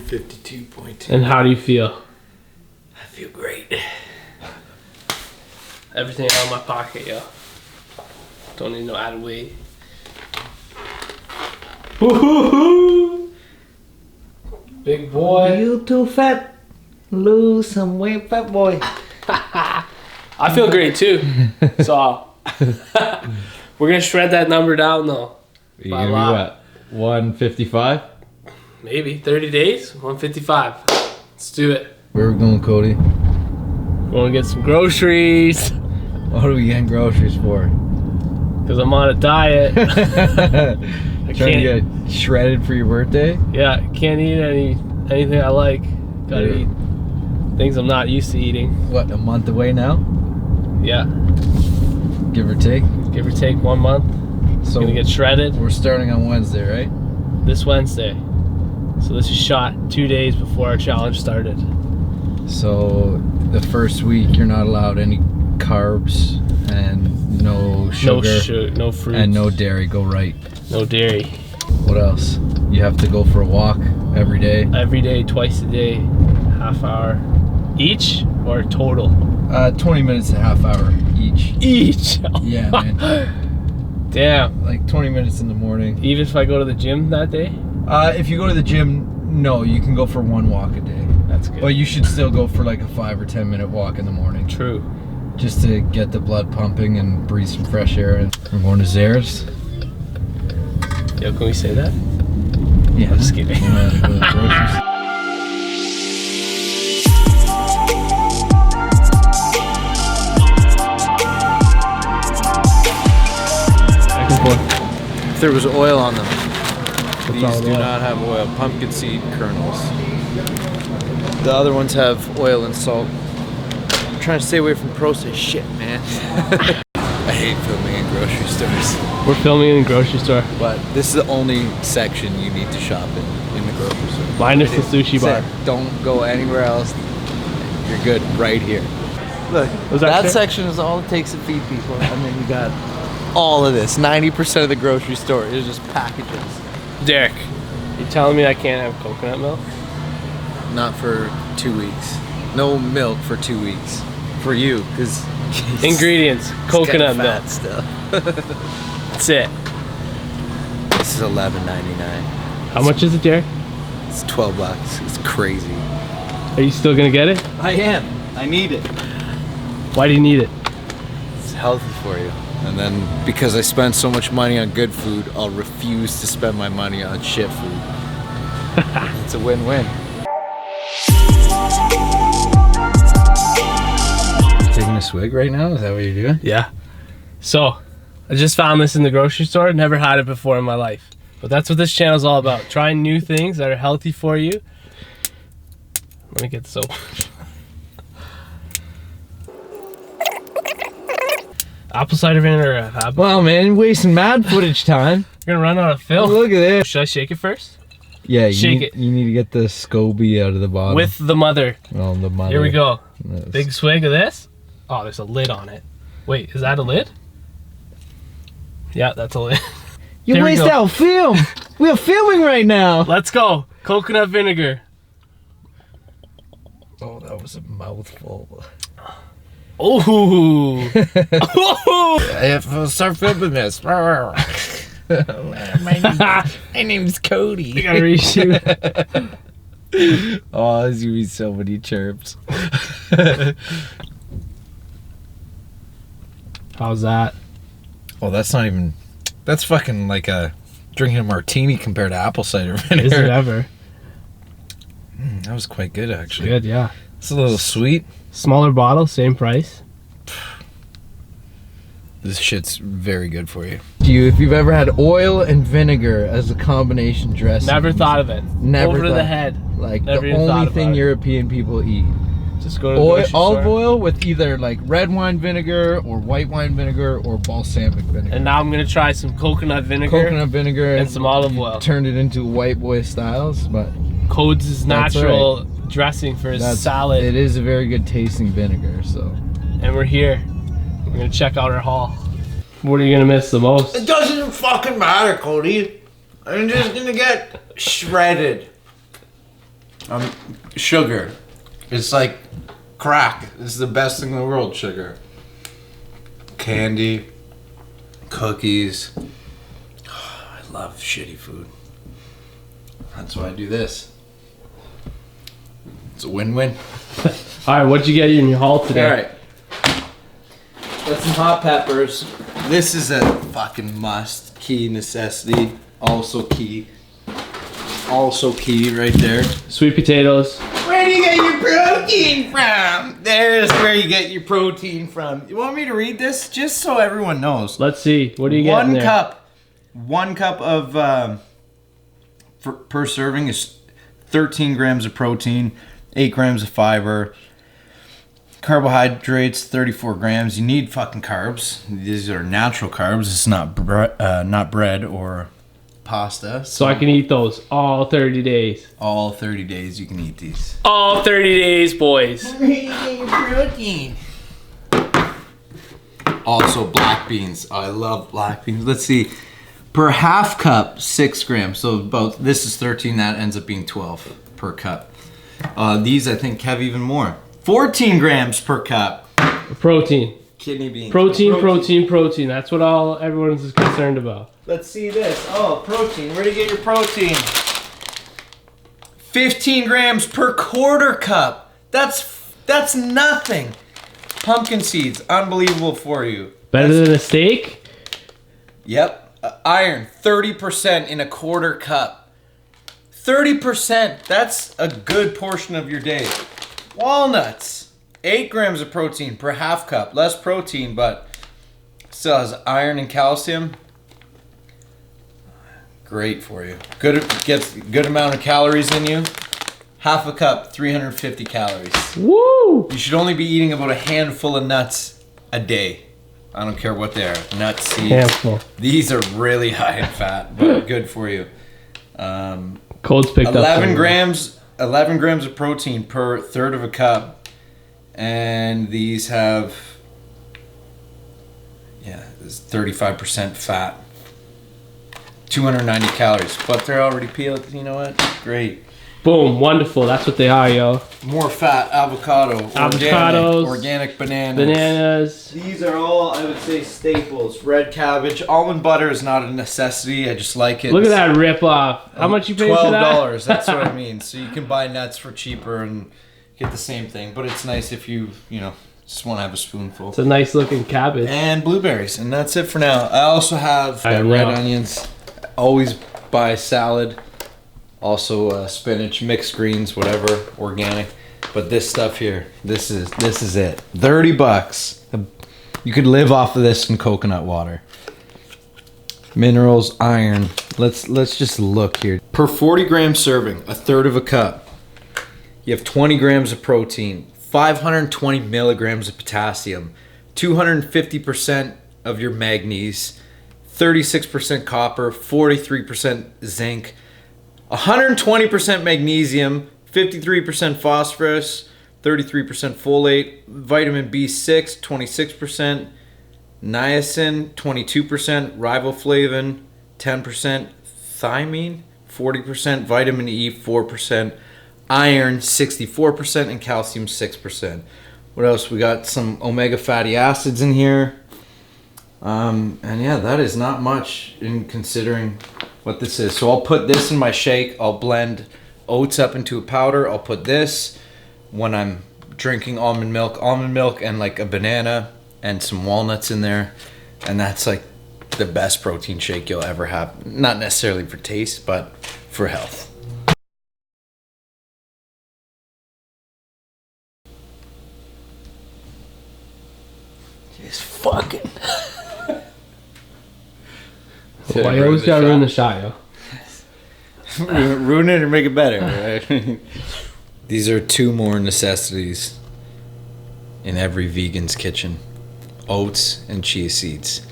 152.2. And how do you feel? I feel great. Everything out of my pocket, yo. Don't need no added weight. Woo-hoo-hoo! Big boy. You too fat. Lose some weight, fat boy. I feel great too. So we're gonna shred that number down though. You gonna be what? 155? Maybe 30 days, 155. Let's do it. Where are we going, Cody? We're gonna get some groceries. What are we getting groceries for? Cause I'm on a diet. Trying to get shredded for your birthday? Yeah, can't eat anything I like. Gotta eat things I'm not used to eating. What, a month away now? Yeah, Give or take? give or take 1 month. So Gonna get shredded we're starting on Wednesday, right? this Wednesday. So this is shot 2 days before our challenge started. So the first week you're not allowed any carbs and no sugar, No fruit, and no dairy. Go right. no dairy. What else? You have to go for a walk every day. Every day, twice a day, half hour each or total? 20 minutes to half hour each. Each. Yeah, man. Damn. Like 20 minutes in the morning. Even if I go to the gym that day? If you go to the gym, no, you can go for one walk a day. That's good. But you should still go for like a 5 or 10 minute walk in the morning. True. Just to get the blood pumping and breathe some fresh air. And we're going to Zares. Yo, can we say that? Yeah, I'm just kidding. You know how to go to the grocery store. If there was oil on them. These all do oil? not have oil. Pumpkin seed kernels. The other ones have oil and salt. I'm trying to stay away from processed shit, man. I hate filming in grocery stores. We're filming in the grocery store. But this is the only section you need to shop in the grocery store. Minus the sushi bar. That's it. Don't go anywhere else. You're good right here. Look, Was that that clear? section is all it takes to feed people. And then you got all of this. 90% of the grocery store is just packages. Derek, you telling me I can't have coconut milk? Not for 2 weeks. No milk for 2 weeks. For you, because Ingredients, coconut milk. Still. That's it. This is $11.99. How much is it, Derek? It's $12. It's crazy. Are you still gonna get it? I am. I need it. Why do you need it? It's healthy for you. And then because I spend so much money on good food, I'll refuse to spend my money on shit food. It's a win-win. Taking a swig right now? Is that what you're doing? Yeah. So, I just found this in the grocery store. Never had it before in my life. But that's what this channel is all about. Trying new things that are healthy for you. Let me get this open. Apple cider vinegar. Wow, man, wasting mad footage time. You're gonna run out of film. Look at this. Should I shake it first? Yeah, Shake it. You need to get the SCOBY out of the bottom. With the mother. Oh, the mother. Here we go. That's- Big swig of this. Oh, there's a lid on it. Wait, is that a lid? Yeah, that's a lid. You There we waste go. out film. We are filming right now. Let's go. Coconut vinegar. Oh, that was a mouthful. Oh. I have to start filming this. my name's Cody. I gotta reshoot. Oh, there's gonna be so many chirps. How's that? Oh, that's not even. That's fucking like drinking a martini compared to apple cider vinegar. Is it ever? That was quite good, actually. Good, yeah. It's a little sweet. Smaller bottle, same price. This shit's very good for you. If you've ever had oil and vinegar as a combination dressing. Never thought of it. Never Over to the thought- head. Like Never the even thought only about thing it. European people eat. Just go to the grocery Olive store. oil with either like red wine vinegar or white wine vinegar or balsamic vinegar. And now I'm gonna try some coconut vinegar. Coconut vinegar and some olive oil. Turned it into white boy styles, but Codes is That's natural dressing for his salad. It is a very good tasting vinegar, so. And we're here. We're gonna check out our haul. What are you gonna miss the most? It doesn't fucking matter, Cody. I'm just gonna get shredded. Sugar. It's like crack. It's the best thing in the world, sugar. Candy, cookies. I love shitty food. That's why I do this. It's a win-win. All right, what'd you get in your haul today? All right. Got some hot peppers. This is a fucking must. Key necessity. Also key right there. Sweet potatoes. Where do you get your protein from? There's where you get your protein from. You want me to read this? Just so everyone knows. Let's see. What do you get in there? One cup of per serving is 13 grams of protein, 8 grams of fiber. Carbohydrates, 34 grams. You need fucking carbs. These are natural carbs. It's not bread or pasta. So I can eat those all 30 days. All 30 days you can eat these. All 30 days, boys. Where you get your protein? Also black beans. I love black beans. Let's see. Per half cup, 6 grams. So about, this is 13, that ends up being 12 per cup. These I think have even more. 14 grams per cup. Protein. Kidney beans. Protein. That's what everyone's is concerned about. Let's see this. Oh, protein. Where do you get your protein? 15 grams per quarter cup. That's nothing. Pumpkin seeds. Unbelievable for you. Better than a steak? Yep. Iron. 30% in a quarter cup. 30%. That's a good portion of your day. Walnuts, 8 grams of protein per half cup. Less protein, but still has iron and calcium. Great for you. Gets good amount of calories in you. Half a cup, 350 calories. Woo! You should only be eating about a handful of nuts a day. I don't care what they are. Nuts, seeds. Handful. These are really high in fat, but good for you. Cold's picked 11 up. 11 grams of protein per third of a cup, and these have, it's 35% fat, 290 calories, but they're already peeled. You know what? Great. Boom, wonderful. That's what they are, yo. More fat, avocado, Avocados, organic bananas. Bananas. These are all, I would say, staples. Red cabbage. Almond butter is not a necessity. I just like it. Look at that rip off. How much you pay for that? $12. That's what I mean. So you can buy nuts for cheaper and get the same thing. But it's nice if you just want to have a spoonful. It's a nice looking cabbage. And blueberries. And that's it for now. I also have red onions. Always buy salad. Also spinach, mixed greens, whatever, organic. But this stuff here, this is it. $30. You could live off of this and coconut water. Minerals, iron. Let's just look here. Per 40 gram serving, a third of a cup, you have 20 grams of protein, 520 milligrams of potassium, 250% of your manganese, 36% copper, 43% zinc, 120% magnesium, 53% phosphorus, 33% folate, vitamin B6, 26%, niacin, 22%, riboflavin, 10%, thiamine, 40%, vitamin E, 4%, iron, 64%, and calcium, 6%. What else? We got some omega fatty acids in here. And yeah, that is not much in considering what this is. So I'll put this in my shake. I'll blend oats up into a powder. I'll put this when I'm drinking almond milk and like a banana and some walnuts in there. And that's like the best protein shake you'll ever have. Not necessarily for taste, but for health. Just fucking. Well, I always gotta ruin the shot, yo. Ruin it or make it better, right? These are 2 more necessities in every vegan's kitchen. Oats and chia seeds.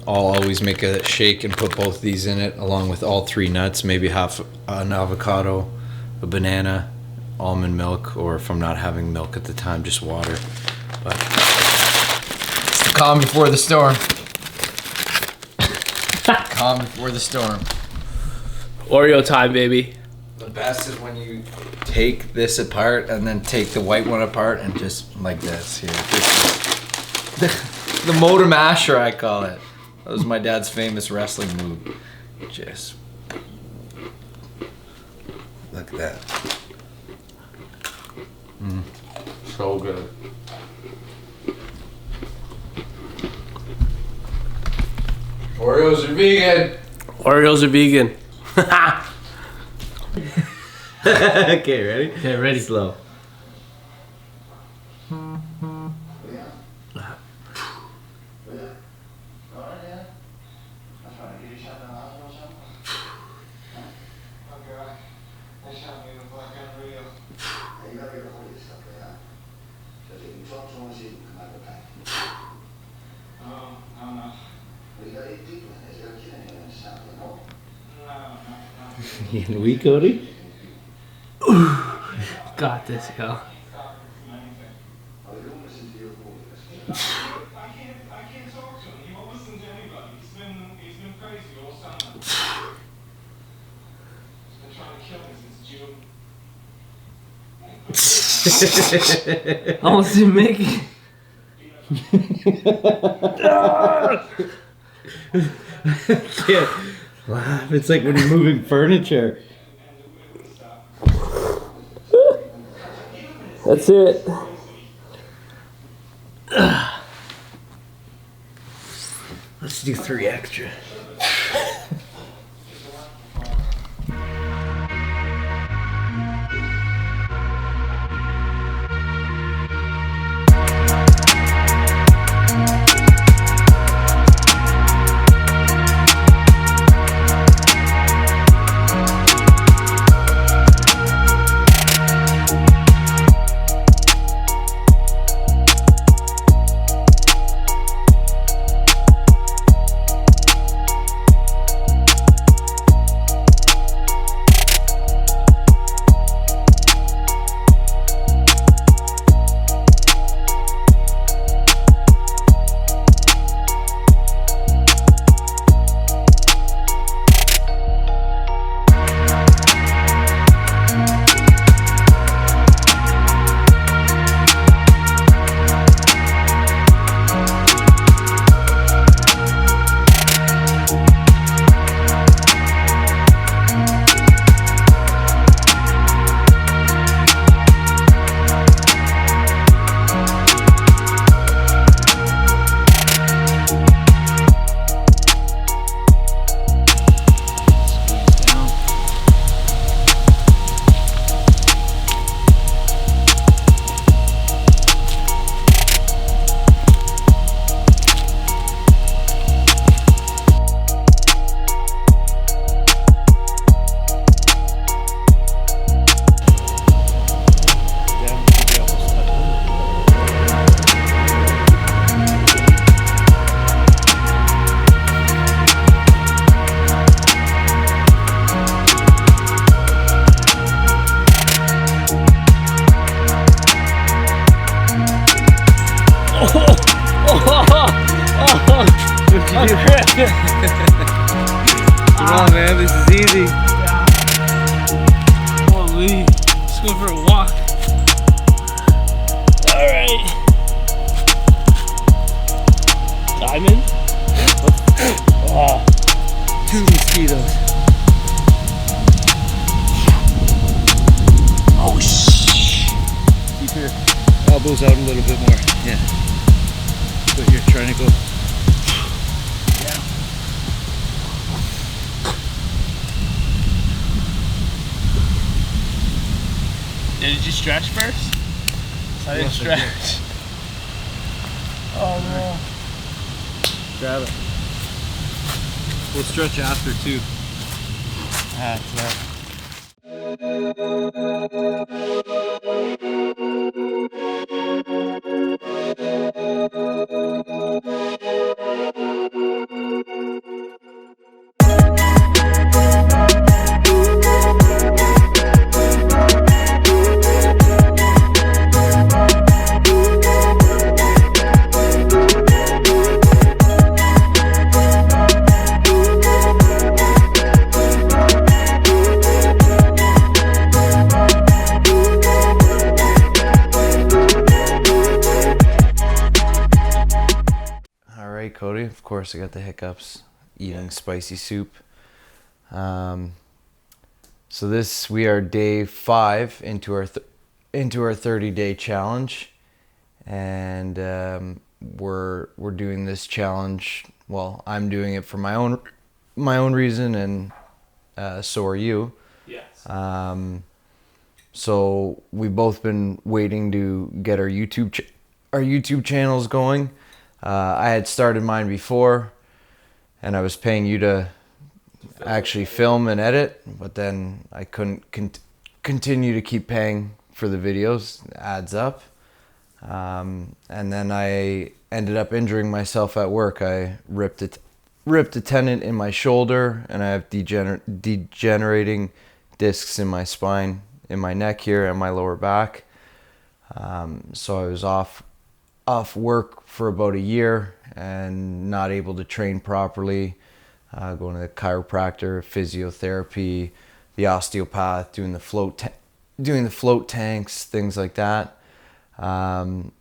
I'll always make a shake and put both these in it, along with all 3 nuts, maybe half an avocado, a banana, almond milk, or if I'm not having milk at the time, just water. But it's the calm before the storm. Calm before the storm. Oreo time, baby. The best is when you take this apart and then take the white one apart and just like this here. This is the motor masher, I call it. That was my dad's famous wrestling move. Just look at that. So good. Oreos are vegan. Oreos are vegan. Okay, ready? Okay, ready. Slow. And we, Cody? Got this, yo. I can't talk to him. He won't listen to anybody. He's been crazy all summer. He's been trying to kill me since June. Almost didn't make it. Can't laugh. It's like when you're moving furniture. That's it. Let's do 3 extra. Come on, man. This is easy. Holy. Let's go for a walk. Alright. Diamond? Oh. 2 mosquitoes. Oh, shh. Keep your elbows out a little bit more. Yeah. But you're trying to go. Did you stretch first? I didn't stretch. Oh no. Grab it. We'll stretch after too. right, Cody? Of course, I got the hiccups eating spicy soup. So we are day 5 into our 30-day challenge, and we're doing this challenge. Well, I'm doing it for my own reason, and so are you. Yes. So we've both been waiting to get our YouTube channels going. I had started mine before, and I was paying you to actually film and edit, but then I couldn't continue to keep paying for the videos. It adds up. And then I ended up injuring myself at work. I ripped a tendon in my shoulder, and I have degenerating discs in my spine, in my neck here, and my lower back. So I was off work for about a year and not able to train properly, going to the chiropractor, physiotherapy, the osteopath, doing the float tanks, things like that. And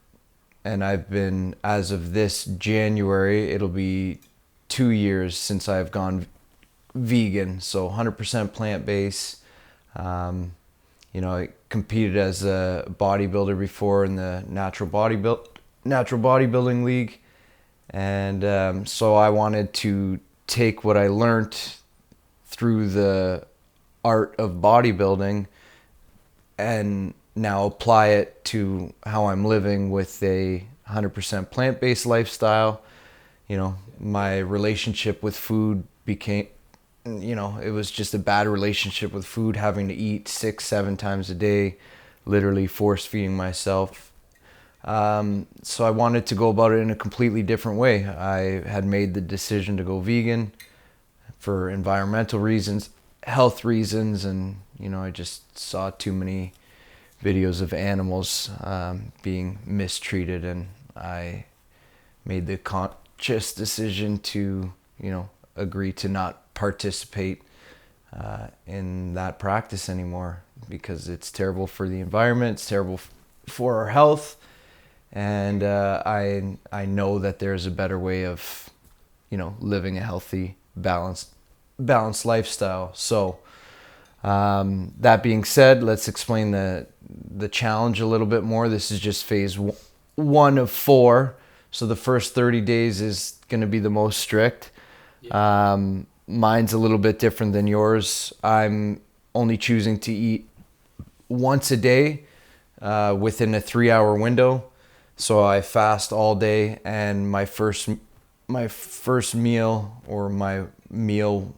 I've been, as of this January, it'll be 2 years since I've gone vegan, so 100% plant-based. I competed as a bodybuilder before in the natural bodybuilding league, and so I wanted to take what I learned through the art of bodybuilding and now apply it to how I'm living with a 100% plant-based lifestyle. My relationship with food became, it was just a bad relationship with food, having to eat 6-7 times a day, literally force feeding myself. So I wanted to go about it in a completely different way. I had made the decision to go vegan for environmental reasons, health reasons, and I just saw too many videos of animals being mistreated, and I made the conscious decision to agree to not participate in that practice anymore, because it's terrible for the environment, it's terrible for our health, and I know that there's a better way of living a healthy, balanced lifestyle. So that being said, let's explain the challenge a little bit more. This is just phase 1 of 4. So the first 30 days is going to be the most strict. Mine's a little bit different than yours. I'm only choosing to eat once a day within a 3-hour window. So I fast all day, and my first meal, or my meal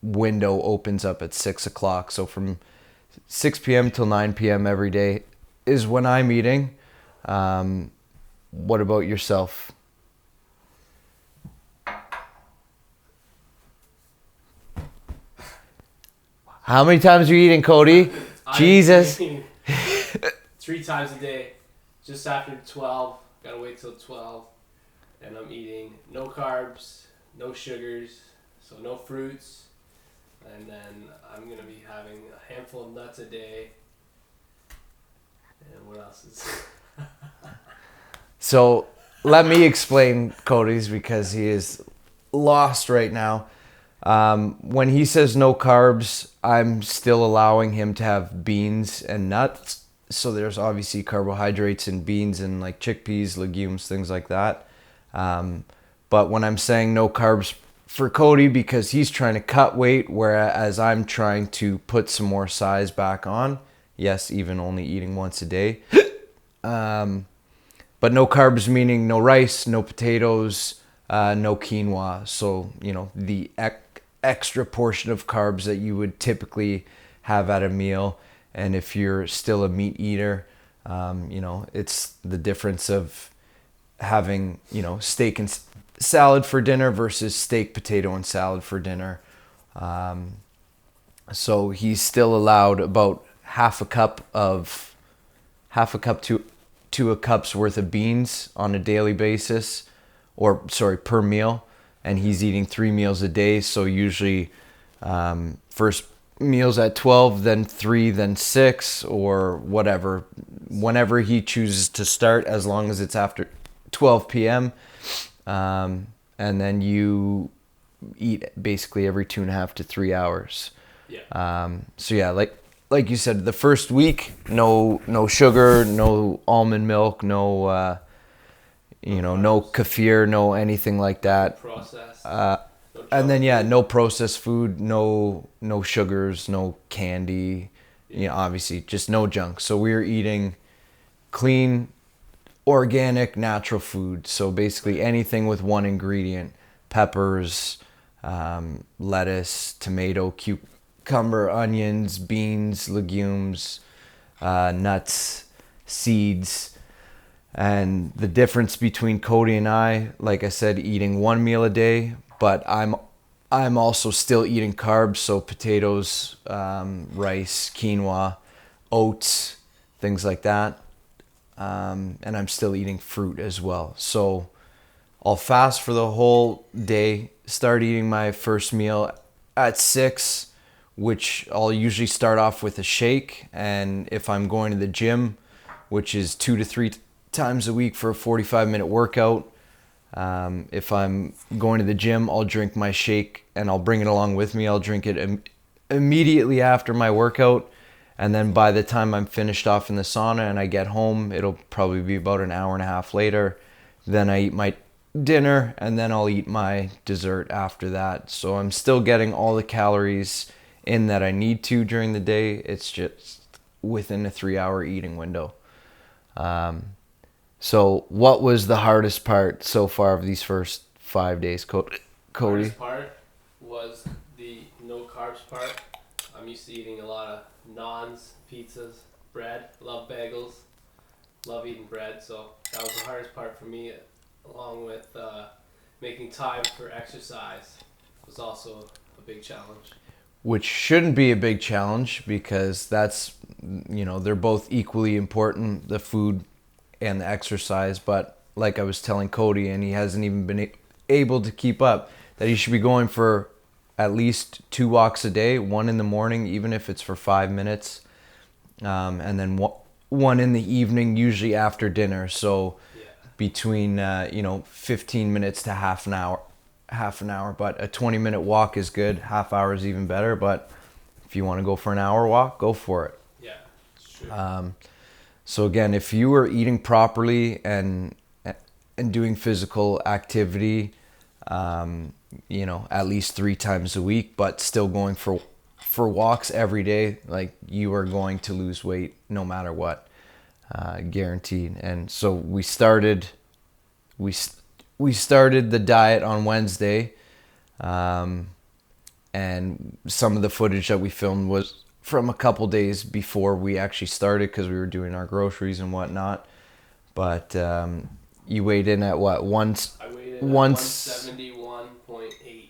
window, opens up at 6 o'clock. So from 6 p.m. till 9 p.m. every day is when I'm eating. What about yourself? How many times are you eating, Cody? Jesus. 3 times a day. Just after 12. Gotta wait till 12. And I'm eating no carbs, no sugars, so no fruits. And then I'm going to be having a handful of nuts a day. And what else is... So let me explain Cody's, because he is lost right now. When he says no carbs, I'm still allowing him to have beans and nuts. So there's obviously carbohydrates in beans and like chickpeas, legumes, things like that. But when I'm saying no carbs for Cody, because he's trying to cut weight, whereas I'm trying to put some more size back on. Yes, even only eating once a day. But no carbs meaning no rice, no potatoes, no quinoa. So, the extra portion of carbs that you would typically have at a meal. And if you're still a meat eater, it's the difference of having, steak and salad for dinner versus steak, potato, and salad for dinner. So he's still allowed about half a cup to a cup's worth of beans on a daily basis, per meal. And he's eating 3 meals a day. So usually first meals at 12, then 3, then 6, or whatever, whenever he chooses to start, as long as it's after 12 p.m. and then you eat basically every 2.5 to 3 hours. Yeah. So yeah, like you said, the first week, no sugar, no almond milk, no no kefir, no anything like that. Processed. And then yeah, no processed food, no sugars, no candy, obviously just no junk. So we were eating clean, organic, natural food. So basically anything with one ingredient: peppers, lettuce, tomato, cucumber, onions, beans, legumes, nuts, seeds. And the difference between Cody and I, like I said, eating one meal a day, but I'm also still eating carbs, so potatoes, rice, quinoa, oats, things like that. And I'm still eating fruit as well. So I'll fast for the whole day, start eating my first meal at 6, which I'll usually start off with a shake. And if I'm going to the gym, which is 2 to 3 times a week for a 45-minute workout, if I'm going to the gym, I'll drink my shake and I'll bring it along with me. I'll drink it immediately after my workout. And then by the time I'm finished off in the sauna and I get home, it'll probably be about an hour and a half later. Then I eat my dinner and then I'll eat my dessert after that. So I'm still getting all the calories in that I need to during the day. It's just within a 3-hour eating window. So what was the hardest part so far of these first 5 days, Cody? Hardest part was the no carbs part. I'm used to eating a lot of naans, pizzas, bread. Love bagels. Love eating bread. So that was the hardest part for me, along with making time for exercise was also a big challenge. Which shouldn't be a big challenge because that's, they're both equally important, the food and the exercise. But like I was telling Cody, and he hasn't even been able to keep up, that he should be going for at least 2 walks a day, one in the morning, even if it's for 5 minutes, and then one in the evening, usually after dinner. So between 15 minutes to half an hour. But a 20-minute walk is good. Half hour is even better. But if you want to go for an hour walk, go for it. Yeah, it's true. So again, if you were eating properly and doing physical activity, at least 3 times a week, but still going for walks every day, like, you are going to lose weight no matter what, guaranteed. And so we started the diet on Wednesday, and some of the footage that we filmed was from a couple days before we actually started because we were doing our groceries and whatnot. But you weighed in at what? I weighed in at 171.8.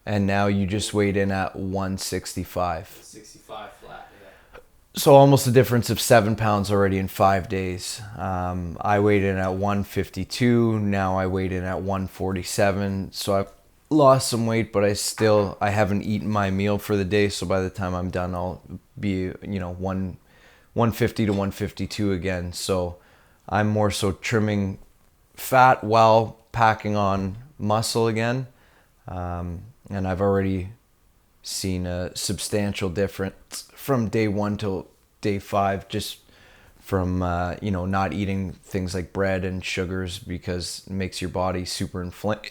And now you just weighed in at 165. 65 flat, yeah. So almost a difference of 7 pounds already in 5 days. I weighed in at 152. Now I weighed in at 147. So I've lost some weight, but I haven't eaten my meal for the day. So by the time I'm done, I'll be 150 to 152 again. So I'm more so trimming fat while packing on muscle again. And I've already seen a substantial difference from day 1 till day 5, just from not eating things like bread and sugars, because it makes your body super inflamed.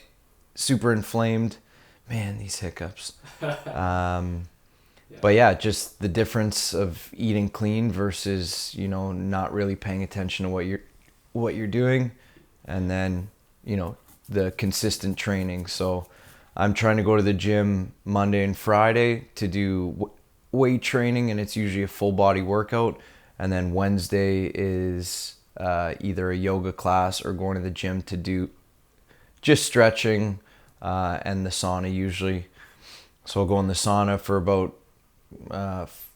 Man, these hiccups. But yeah, just the difference of eating clean versus not really paying attention to what you're doing, and then the consistent training. So I'm trying to go to the gym Monday and Friday to do weight training, and it's usually a full body workout. And then Wednesday is either a yoga class or going to the gym to do just stretching and the sauna usually. So I'll go in the sauna for about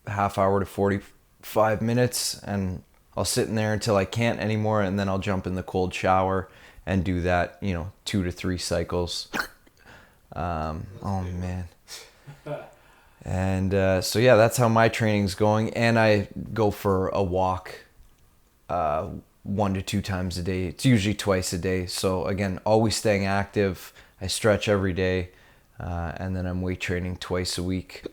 half hour to 45 minutes, and I'll sit in there until I can't anymore, and then I'll jump in the cold shower and do that 2 to 3 cycles. Oh man. And so yeah, that's how my training's going. And I go for a walk 1 to 2 times a day. It's usually twice a day. So again, always staying active. I stretch every day, and then I'm weight training twice a week.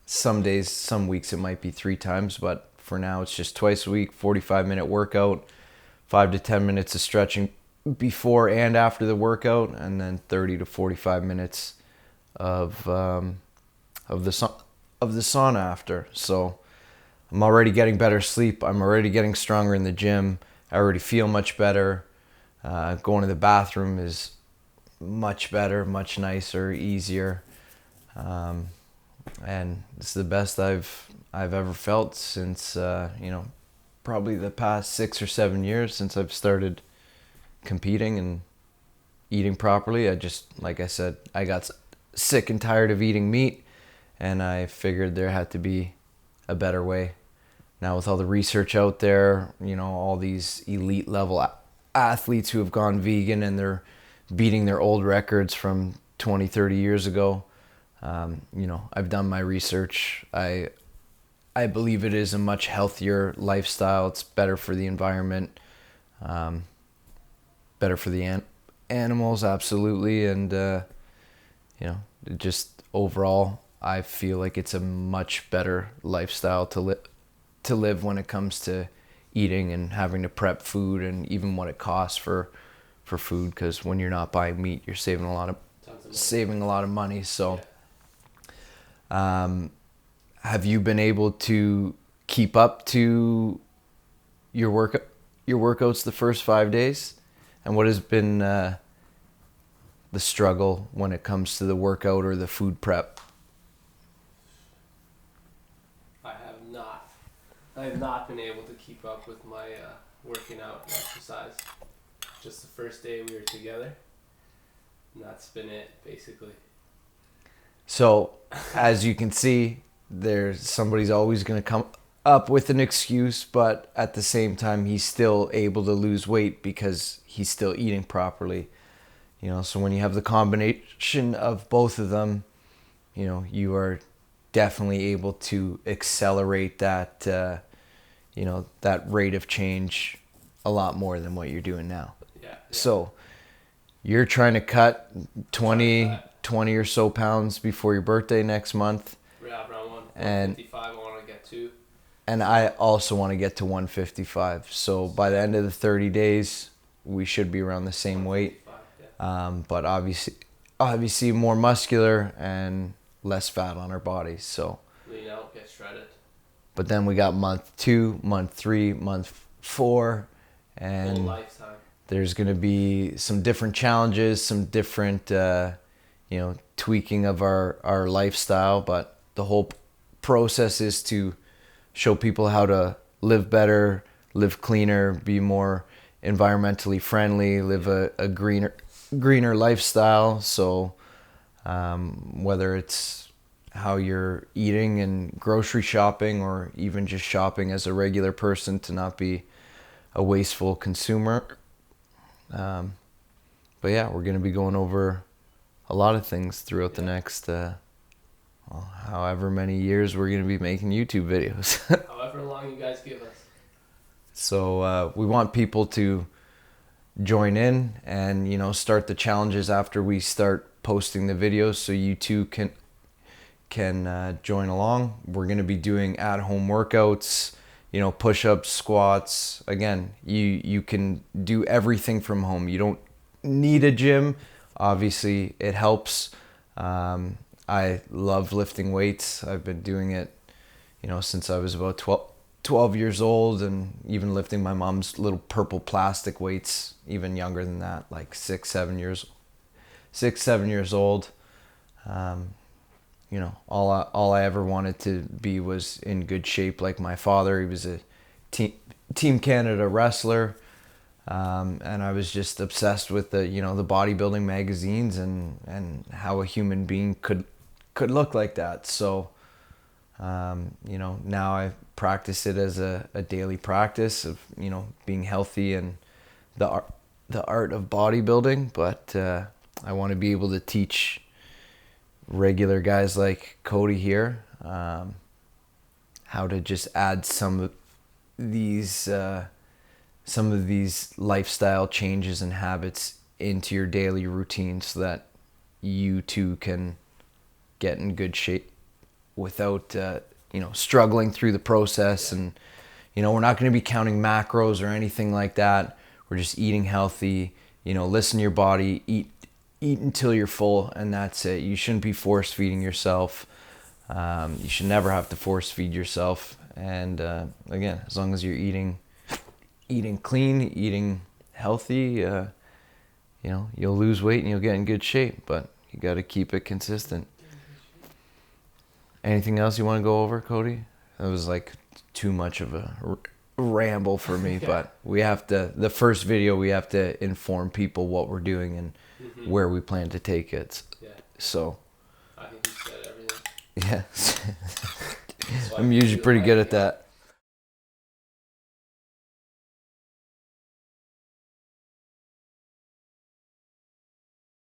Some days, some weeks it might be 3 times, but for now it's just twice a week, 45-minute workout, 5 to 10 minutes of stretching before and after the workout, and then 30 to 45 minutes of the sauna after. So I'm already getting better sleep. I'm already getting stronger in the gym. I already feel much better. Going to the bathroom is much better, much nicer, easier. And it's the best I've ever felt since probably the past 6 or 7 years since I've started competing and eating properly. I just, like I said, I got sick and tired of eating meat, and I figured there had to be a better way. Now with all the research out there, all these elite level athletes who have gone vegan and they're beating their old records from 20, 30 years ago. I've done my research. I believe it is a much healthier lifestyle. It's better for the environment, better for the animals, absolutely. And, just overall, I feel like it's a much better lifestyle to live when it comes to eating and having to prep food, and even what it costs for food. Because when you're not buying meat, you're saving a lot of money. So, have you been able to keep up to your workouts the first 5 days? And what has been the struggle when it comes to the workout or the food prep? I have not been able to keep up with my working out and exercise. Just the first day we were together, and that's been it, basically. So, as you can see, somebody's always going to come up with an excuse, but at the same time, he's still able to lose weight because he's still eating properly. So when you have the combination of both of them, you are definitely able to accelerate that, that rate of change a lot more than what you're doing now. Yeah. So you're trying to cut 20 or so pounds before your birthday next month. Yeah, around 155 I want to get to. And I also want to get to 155. So by the end of the 30 days, we should be around the same weight. Yeah. But obviously more muscular and less fat on our bodies. So Lean out, get shredded. But then we got month 2, month 3, month 4, and Whole lifetime. There's going to be some different challenges, some different tweaking of our lifestyle, but the whole process is to show people how to live better, live cleaner, be more environmentally friendly, live a greener lifestyle. So whether it's how you're eating and grocery shopping, or even just shopping as a regular person, to not be a wasteful consumer. But yeah, we're going to be going over a lot of things throughout the next however many years we're going to be making YouTube videos. However long you guys give us. So we want people to join in and start the challenges after we start posting the videos, so you too can join along. We're going to be doing at-home workouts, push-ups, squats. Again, you can do everything from home. You don't need a gym. Obviously, it helps. I love lifting weights. I've been doing it, since I was about 12 years old, and even lifting my mom's little purple plastic weights even younger than that, like 6, 7 years old. All I ever wanted to be was in good shape like my father. He was a Team Canada wrestler, and I was just obsessed with the bodybuilding magazines and how a human being could look like that. So now I practice it as a daily practice of being healthy and the art of bodybuilding. But I want to be able to teach regular guys like Cody here how to just add some of these some of these lifestyle changes and habits into your daily routine so that you too can get in good shape without struggling through the process. And we're not going to be counting macros or anything like that. We're just eating healthy, listen to your body, eat until you're full, and that's it. You shouldn't be force feeding yourself. You should never have to force feed yourself. And again, as long as you're eating clean, eating healthy, you'll lose weight and you'll get in good shape, but you got to keep it consistent. Anything else you want to go over, Cody? That was like too much of a ramble for me, but the first video, we have to inform people what we're doing and where we plan to take it. Yeah. So. I think you said everything. Yeah. So I'm usually pretty good at that.